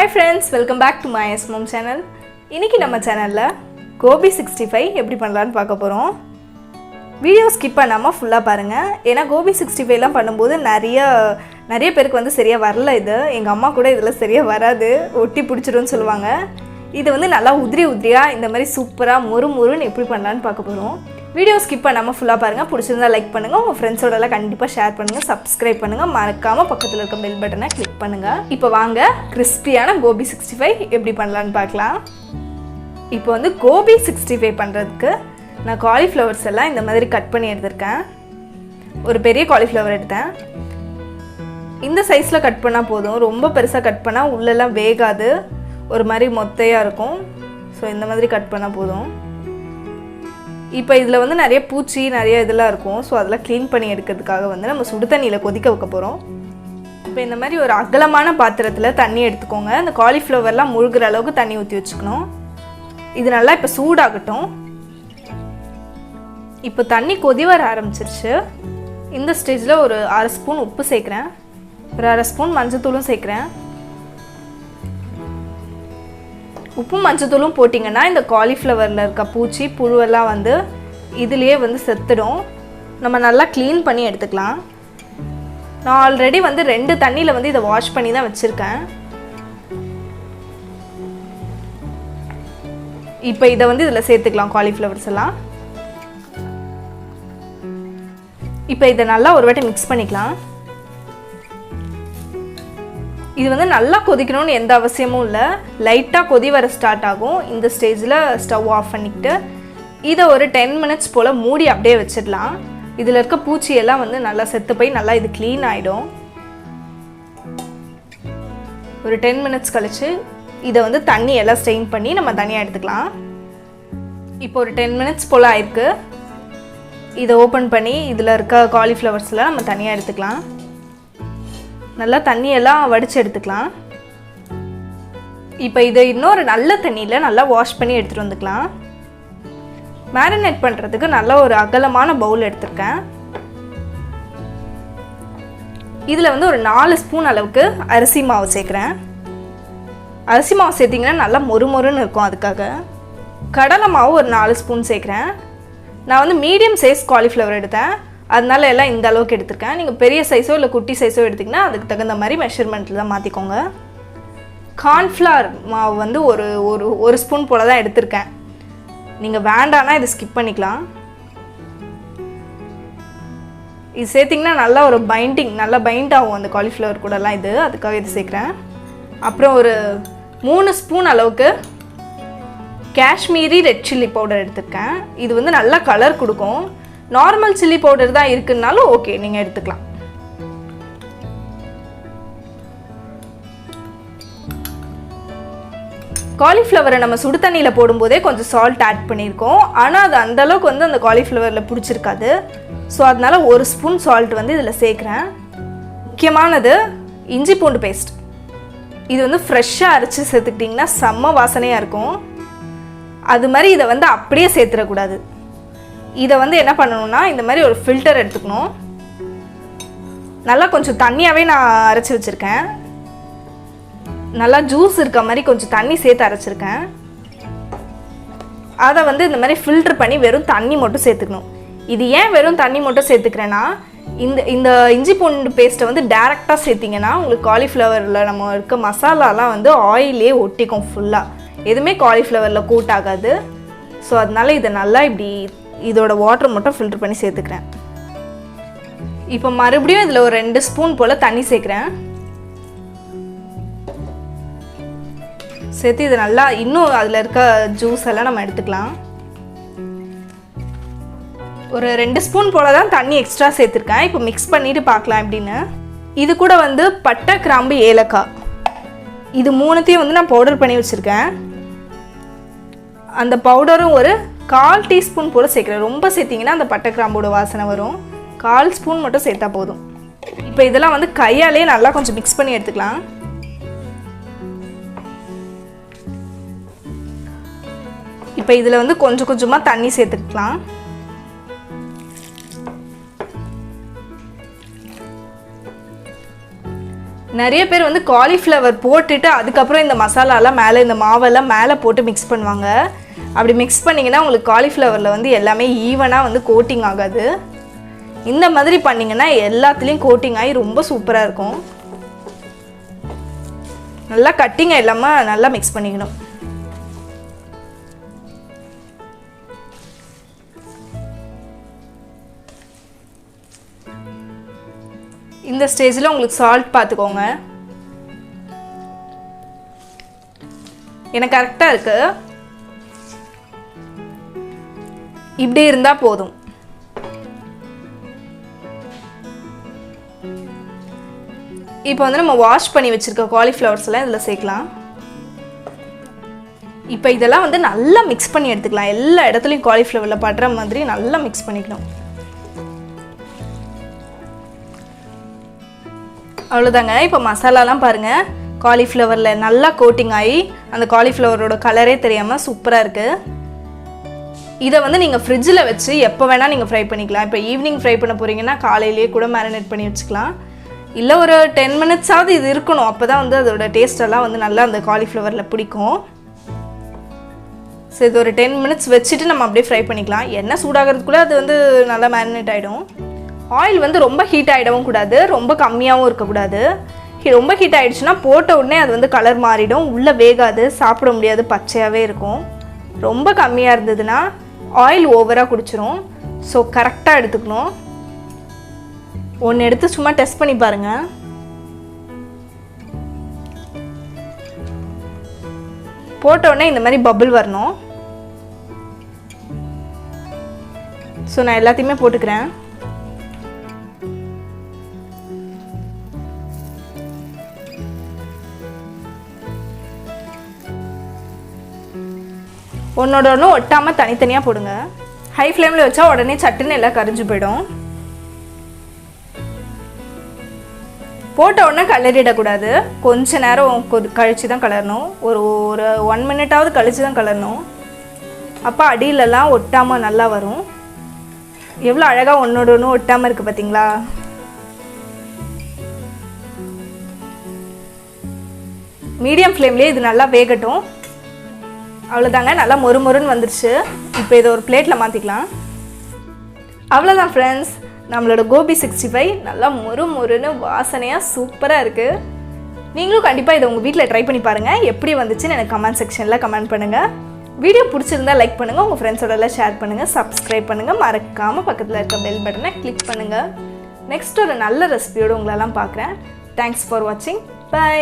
Hi friends, welcome back to my mom channel. இன்னைக்கு நம்ம சேனல்ல கோபி 65 எப்படி பண்ணலாம்னு பார்க்க போறோம். வீடியோ ஸ்கிப் பண்ணாம ஃபுல்லா பாருங்க. ஏனா கோபி 65 எல்லாம் பண்ணும்போது நிறைய பேருக்கு வந்து சரியா வரல இது. எங்க அம்மா கூட இதல சரியா வராது. ஒட்டி பிடிச்சிரும்னு சொல்லுவாங்க. இது வந்து நல்லா உதிரியா இந்த மாதிரி சூப்பரா மொறுமொறுன்னு எப்படி பண்ணலாம்னு பார்க்க போறோம். வீடியோ ஸ்கிப் பண்ணாம ஃபுல்லா பாருங்க. பிடிச்சிருந்தா லைக் பண்ணுங்க. உங்க फ्रेंड्सோட எல்லாம் கண்டிப்பா ஷேர் பண்ணுங்க. Subscribe பண்ணுங்க. மறக்காம பக்கத்துல இருக்க பெல் பட்டனை கிளிக் பண்ணுங்க. இப்போ வாங்க கிறிஸ்பியான கோபி 65 எப்படி பண்ணலாம்னு பார்க்கலாம். இப்போ வந்து கோபி 65 பண்றதுக்கு நான் காலிஃப்ளவர்ஸ் எல்லாம் இந்த மாதிரி கட் பண்ணி எடுத்துர்க்கேன். ஒரு பெரிய காலிஃப்ளவர் எடுத்தேன். இந்த சைஸ்ல கட் பண்ணா போதும். ரொம்ப பெருசா கட் பண்ணா உள்ள எல்லாம் வேகாது. ஒரு மாதிரி மொத்தையா இருக்கும். சோ இந்த மாதிரி கட் பண்ணா போதும். இப்போ இதுல வந்து நிறைய பூச்சி நிறைய இதெல்லாம் இருக்கும். சோ அதெல்லாம் க்ளீன் பண்ணி எடுக்கிறதுக்காக வந்து நம்ம சுடு தண்ணியில கொதிக்க வைக்க போறோம். இப்போ இந்த மாதிரி ஒரு அகலமான பாத்திரத்துல தண்ணி எடுத்துக்கோங்க. அந்த காலிஃப்ளவர்லாம் முழுகுற அளவுக்கு தண்ணி ஊத்தி வச்சுக்கணும். இது நல்லா இப்போ சூடாகட்டும். இப்போ தண்ணி கொதி வர ஆரம்பிச்சிருச்சு. இந்த ஸ்டேஜ்ல ஒரு 1/2 ஸ்பூன் உப்பு சேர்க்கிறேன். ஒரு 1/2 ஸ்பூன் மஞ்சள்தூளும் சேர்க்கிறேன். உப்பு மஞ்சள்தூளும் போட்டிங்கன்னா இந்த காலிஃப்ளவரில் இருக்க பூச்சி புழுவெல்லாம் வந்து இதுலேயே வந்து செத்துடும். நம்ம நல்லா க்ளீன் பண்ணி எடுத்துக்கலாம். நான் ஆல்ரெடி வந்து 2 தண்ணியில் வந்து இதை வாஷ் பண்ணி தான் வச்சுருக்கேன். இப்போ இதை வந்து இதில் சேர்த்துக்கலாம் காலிஃப்ளவர்ஸ் எல்லாம். இப்போ இதை நல்லா ஒரு வாட்டி மிக்ஸ் பண்ணிக்கலாம். இது வந்து நல்லா கொதிக்கணும்னு எந்த அவசியமும் இல்லை. லைட்டாக கொதி வர ஸ்டார்ட் ஆகும். இந்த ஸ்டேஜில் ஸ்டவ் ஆஃப் பண்ணிக்கிட்டு இதை ஒரு 10 மினிட்ஸ் போல் மூடி அப்படியே வச்சிடலாம். இதில் இருக்க பூச்சியெல்லாம் வந்து நல்லா செத்து போய் நல்லா இது க்ளீன் ஆகிடும். ஒரு 10 மினிட்ஸ் கழிச்சு இதை வந்து தண்ணி எல்லாம் ஸ்ட்ரெயின் பண்ணி நம்ம தனியாக எடுத்துக்கலாம். இப்போ ஒரு 10 மினிட்ஸ் போல் ஆயிருக்கு. இதை ஓப்பன் பண்ணி இதில் இருக்க காலிஃப்ளவர்ஸ்லாம் நம்ம தனியாக எடுத்துக்கலாம். நல்லா தண்ணியெல்லாம் வடித்து எடுத்துக்கலாம். இப்போ இதை இன்னொரு நல்ல தண்ணியில் நல்லா வாஷ் பண்ணி எடுத்துகிட்டு வந்துக்கலாம். மேரினேட் பண்ணுறதுக்கு நல்ல ஒரு அகலமான பவுல் எடுத்துருக்கேன். இதில் வந்து ஒரு 4 ஸ்பூன் அளவுக்கு அரிசி மாவு சேர்க்குறேன். அரிசி மாவு சேர்த்திங்கன்னா நல்லா மொறுமொறுன்னு இருக்கும். அதுக்காக கடலை மாவு ஒரு 4 ஸ்பூன் சேர்க்குறேன். நான் வந்து மீடியம் சைஸ் காலிஃப்ளவர் எடுத்தேன். அதனால எல்லாம் இந்த அளவுக்கு எடுத்துருக்கேன். நீங்கள் பெரிய சைஸோ இல்லை குட்டி சைஸோ எடுத்திங்கன்னா அதுக்கு தகுந்த மாதிரி மெஷர்மெண்ட்டில் தான் மாற்றிக்கோங்க. கார்ன்ஃப்ளவர் மாவு வந்து ஒரு ஸ்பூன் போல் தான் எடுத்திருக்கேன். நீங்கள் வேண்டான்னா இதை ஸ்கிப் பண்ணிக்கலாம். இது சேர்த்திங்கன்னா நல்லா ஒரு நல்லா பைண்ட் ஆகும் அந்த காலிஃப்ளவர் கூடலாம் இது. அதுக்காக இது சேர்க்குறேன். அப்புறம் ஒரு 3 ஸ்பூன் அளவுக்கு காஷ்மீரி ரெட் சில்லி பவுடர் எடுத்துருக்கேன். இது வந்து நல்லா கலர் கொடுக்கும். நார்மல் சில்லி பவுடர் தான் இருக்குன்னாலும் ஓகே, நீங்கள் எடுத்துக்கலாம். காலிஃப்ளவரை நம்ம சுடு தண்ணியில் போடும்போதே கொஞ்சம் சால்ட் ஆட் பண்ணியிருக்கோம். ஆனால் அது அந்தளவுக்கு வந்து அந்த காலிஃப்ளவரில் பிடிச்சிருக்காது. ஸோ அதனால 1 ஸ்பூன் சால்ட் வந்து இதில் சேர்க்குறேன். முக்கியமானது இஞ்சி பூண்டு பேஸ்ட். இது வந்து ஃப்ரெஷ்ஷாக அரைச்சி சேர்த்துக்கிட்டிங்கன்னா செம்ம வாசனையாக இருக்கும். அது மாதிரி இதை வந்து அப்படியே சேர்த்துடக்கூடாது. இதை வந்து என்ன பண்ணணும்னா இந்த மாதிரி ஒரு ஃபில்டர் எடுத்துக்கணும். நல்லா கொஞ்சம் தண்ணியாகவே நான் அரைச்சி வச்சுருக்கேன். நல்லா ஜூஸ் இருக்க மாதிரி கொஞ்சம் தண்ணி சேர்த்து அரைச்சிருக்கேன். அதை வந்து இந்த மாதிரி ஃபில்டர் பண்ணி வெறும் தண்ணி மட்டும் சேர்த்துக்கணும். இது ஏன் வெறும் தண்ணி மட்டும் சேர்த்துக்கிறேன்னா இந்த இஞ்சி பூண்டு பேஸ்ட்டை வந்து டேரெக்டாக சேர்த்திங்கன்னா உங்களுக்கு காலிஃப்ளவரில் நம்ம இருக்க மசாலாலாம் வந்து ஆயிலே ஒட்டிக்கும் ஃபுல்லாக. எதுவுமே காலிஃப்ளவரில் கோட் ஆகாது. ஸோ அதனால இதை நல்லா இப்படி இதோட வாட்டர் மட்டும் ஃபில்டர் பண்ணி சேர்த்துக்கிறேன். இப்போ மறுபடியும் இதில் ஒரு 2 ஸ்பூன் போல் தண்ணி சேர்க்குறேன். சேர்த்து இது நல்லா இன்னும் அதில் இருக்க ஜூஸ் எல்லாம் நம்ம எடுத்துக்கலாம். ஒரு 2 ஸ்பூன் போல் தான் தண்ணி எக்ஸ்ட்ரா சேர்த்துருக்கேன். இப்போ மிக்ஸ் பண்ணிவிட்டு பார்க்கலாம் எப்படின்னு. இது கூட வந்து பட்டை கிராம்பு ஏலக்காய் இது 3த்தையும் வந்து நான் பவுடர் பண்ணி வச்சுருக்கேன். அந்த பவுடரும் ஒரு 1/4 டீஸ்பூன் போல் சேர்க்குறேன். ரொம்ப சேர்த்திங்கன்னா அந்த பட்டை கிராம்போட வாசனை வரும். 1/4 ஸ்பூன் மட்டும் சேர்த்தா போதும். இப்போ இதெல்லாம் வந்து கையாலே நல்லா கொஞ்சம் மிக்ஸ் பண்ணி எடுத்துக்கலாம். இப்போ இதில் வந்து கொஞ்சம் கொஞ்சமாக தண்ணி சேர்த்துக்கலாம். நிறைய பேர் வந்து காலிஃப்ளவர் போட்டுட்டு அதுக்கப்புறம் இந்த மசாலாலாம் மேலே இந்த மாவெல்லாம் மேலே போட்டு மிக்ஸ் பண்ணுவாங்க. அப்படி மிக்ஸ் பண்ணிங்கன்னா உங்களுக்கு காலிஃப்ளவரில் வந்து எல்லாமே ஈவனாக வந்து கோட்டிங் ஆகாது. இந்த மாதிரி பண்ணிங்கன்னா எல்லாத்துலேயும் கோட்டிங் ஆகி ரொம்ப சூப்பராக இருக்கும். நல்லா கட்டிங் இல்லாமல் நல்லா மிக்ஸ் பண்ணிக்கணும். இந்த ஸ்டேஜில் உங்களுக்கு சால்ட் பார்த்துக்கோங்க. எனக்கு கரெக்டாக இருக்கு. இப்படி இருந்தால் போதும். இப்போ வந்து நம்ம வாஷ் பண்ணி வச்சுருக்க காலிஃப்ளவர்ஸ் எல்லாம் இதில் சேர்க்கலாம். இப்போ இதெல்லாம் வந்து நல்லா மிக்ஸ் பண்ணி எடுத்துக்கலாம். எல்லா இடத்துலையும் காலிஃப்ளவரில் படுற மாதிரி நல்லா மிக்ஸ் பண்ணிக்கணும். அவ்வளோதாங்க. இப்போ மசாலாலாம் பாருங்கள், காலிஃப்ளவரில் நல்லா கோட்டிங் ஆகி அந்த காலிஃப்ளவரோட கலரே தெரியாமல் சூப்பராக இருக்குது. இதை வந்து நீங்கள் ஃப்ரிட்ஜில் வச்சு எப்போ வேணால் நீங்கள் ஃப்ரை பண்ணிக்கலாம். இப்போ ஈவினிங் ஃப்ரை பண்ண போகிறீங்கன்னா காலையிலேயே கூட மேரினேட் பண்ணி வச்சுக்கலாம். இல்லை ஒரு 10 மினிட்ஸாவது இது இருக்கணும். அப்போ தான் வந்து அதோட டேஸ்டெல்லாம் வந்து நல்லா அந்த காலிஃப்ளவரில் பிடிக்கும். ஸோ இது ஒரு 10 மினிட்ஸ் வச்சுட்டு நம்ம அப்படியே ஃப்ரை பண்ணிக்கலாம். எண்ணெய் சூடாகிறதுக்குள்ளே அது வந்து நல்லா மேரினேட் ஆகிடும். ஆயில் வந்து ரொம்ப ஹீட் ஆகிடவும் கூடாது, ரொம்ப கம்மியாகவும் இருக்கக்கூடாது. ரொம்ப ஹீட் ஆகிடுச்சுன்னா போட்ட உடனே அது வந்து கலர் மாறிடும், உள்ளே வேகாது, சாப்பிட முடியாது, பச்சையாகவே இருக்கும். ரொம்ப கம்மியாக இருந்ததுன்னா ஆயில் ஓவராக குடிச்சிரும். ஸோ கரெக்டாக எடுத்துக்கணும். ஒன்று எடுத்து சும்மா டெஸ்ட் பண்ணி பாருங்கள். போட்ட உடனே இந்த மாதிரி பபிள் வரணும். ஸோ நான் எல்லாத்தையுமே போட்டுக்கிறேன். ஒன்றோட ஒன்று ஒட்டாமல் தனித்தனியாக போடுங்க. ஹை ஃப்ளேமில் வச்சா உடனே சட்டுன்னு எல்லாம் கரிஞ்சு போயிடும். போட்ட உடனே கலரிடக்கூடாது. கொஞ்ச நேரம் கழித்து தான் கலரணும். ஒரு 1 மினிட்டாவது கழித்து தான் கலரணும். அப்போ அடியிலலாம் ஒட்டாமல் நல்லா வரும். எவ்வளோ அழகாக ஒன்றோட ஒன்று ஒட்டாமல் இருக்குது பார்த்தீங்களா? மீடியம் ஃப்ளேம்லேயே இது நல்லா வேகட்டும். அவ்வளோதாங்க, நல்லா மொறுமொறுன்னு வந்துருச்சு. இப்போ இதை ஒரு பிளேட்டில் மாற்றிக்கலாம். அவ்வளோதான் ஃப்ரெண்ட்ஸ், நம்மளோட கோபி 65 நல்லா மொறுமொறுன்னு வாசனையாக சூப்பராக இருக்குது. நீங்களும் கண்டிப்பாக இதை உங்கள் வீட்டில் ட்ரை பண்ணி பாருங்கள். எப்படி வந்துச்சுன்னு எனக்கு கமெண்ட் செக்ஷனில் கமெண்ட் பண்ணுங்கள். வீடியோ பிடிச்சிருந்தா லைக் பண்ணுங்கள், உங்கள் ஃப்ரெண்ட்ஸோடலாம் ஷேர் பண்ணுங்கள், சப்ஸ்கிரைப் பண்ணுங்கள், மறக்காமல் பக்கத்தில் இருக்க பெல் பட்டனை கிளிக் பண்ணுங்கள். நெக்ஸ்ட் ஒரு நல்ல ரெசிபியோடு உங்களெல்லாம் பார்க்குறேன். தேங்க்ஸ் ஃபார் வாட்சிங். பை.